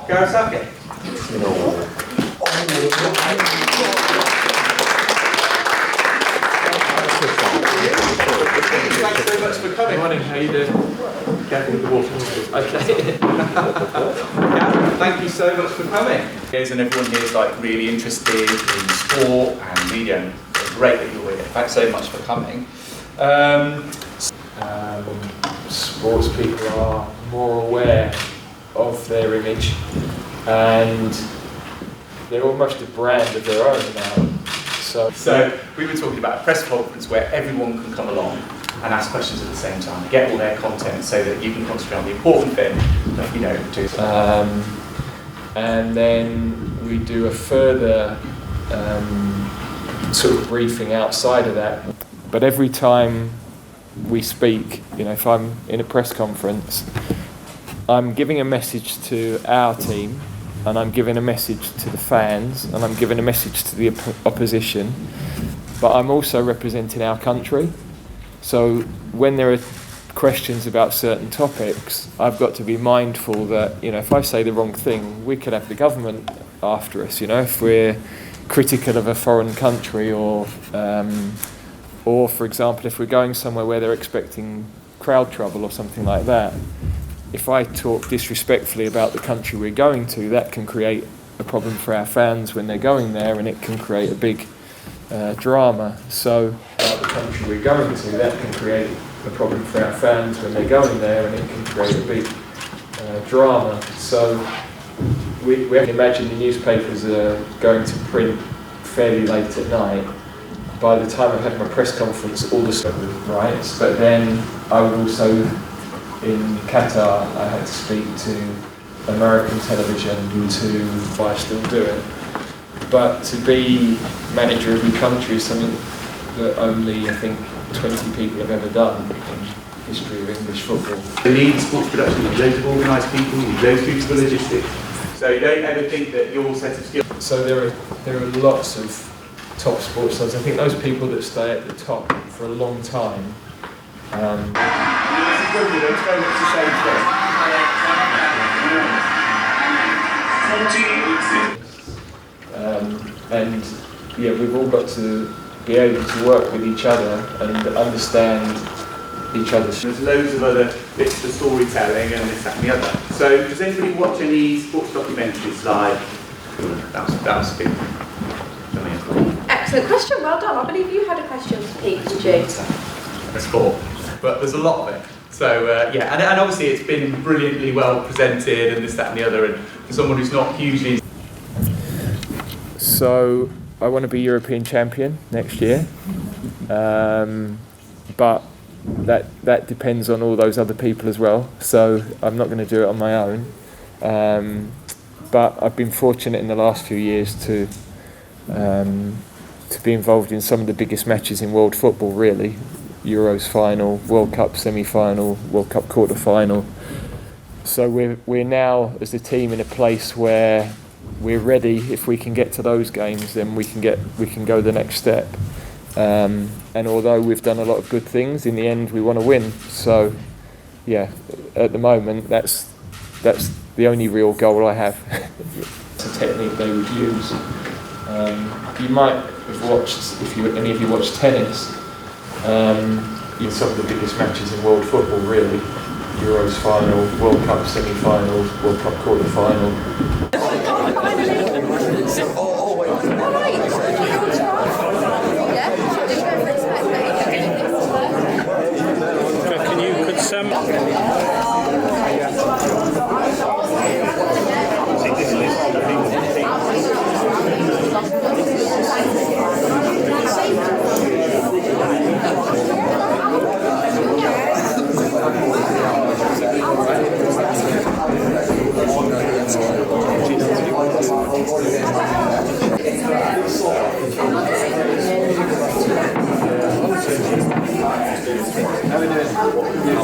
Gareth Southgate. Thanks so much for coming. Morning, how you doing? Careful with the water. Okay. Gareth, thank you so much for coming. And everyone here is like really interested in sport and media, and it's great that you're here. Thanks so much for coming. Sports people are more aware of their image, and they're almost a brand of their own now. So we were talking about a press conference where everyone can come along and ask questions at the same time, get all their content so that you can concentrate on the important thing that you know do. And then we do a further sort of briefing outside of that. But every time we speak, you know, if I'm in a press conference, I'm giving a message to our team, and I'm giving a message to the fans, and I'm giving a message to the opposition, but I'm also representing our country. So when there are questions about certain topics, I've got to be mindful that, you know, if I say the wrong thing, we could have the government after us. You know, if we're critical of a foreign country, or for example, if we're going somewhere where they're expecting crowd trouble or something like that, if I talk disrespectfully about the country we're going to, that can create a problem for our fans when they're going there, and it can create a big drama. So about the country we're going to, that can create a problem for our fans when they're going there, and it can create a big drama. So we can imagine the newspapers are going to print fairly late at night. By the time I've had my press conference, all the stuff with riots, but then I would also, in Qatar, I had to speak to American television to why I still do it. But to be manager of your country is something that only, I think, 20 people have ever done in history of English football. The Leeds sports production, you loads of organised people, you loads of people logistics. So you don't ever think that your set of skills. So there are lots of top sports stars. I think those people that stay at the top for a long time. This is good, it's very much the same thing. And yeah, we've all got to be able to work with each other and understand each other's. There's loads of other bits for storytelling and this, that and the other. So does anybody watch any sports documentaries like... That was good. Excellent question, well done. I believe you had a question for Pete, did you? There's 4, but there's a lot of it. So yeah, and obviously it's been brilliantly well presented and this, that and the other, and for someone who's not hugely... So I want to be European champion next year, but that depends on all those other people as well, so I'm not going to do it on my own. But I've been fortunate in the last few years to be involved in some of the biggest matches in world football, really. Euros final, World Cup semi-final, World Cup quarter-final. So we're now, as a team, in a place where we're ready. If we can get to those games, then we can go the next step. And although we've done a lot of good things, in the end we want to win. So yeah, at the moment that's the only real goal I have. It's a technique they would use. You might have watched, if any of you watched tennis, in some of the biggest matches in world football, really. Euros final, World Cup semi-final, World Cup quarter-final. How are we doing?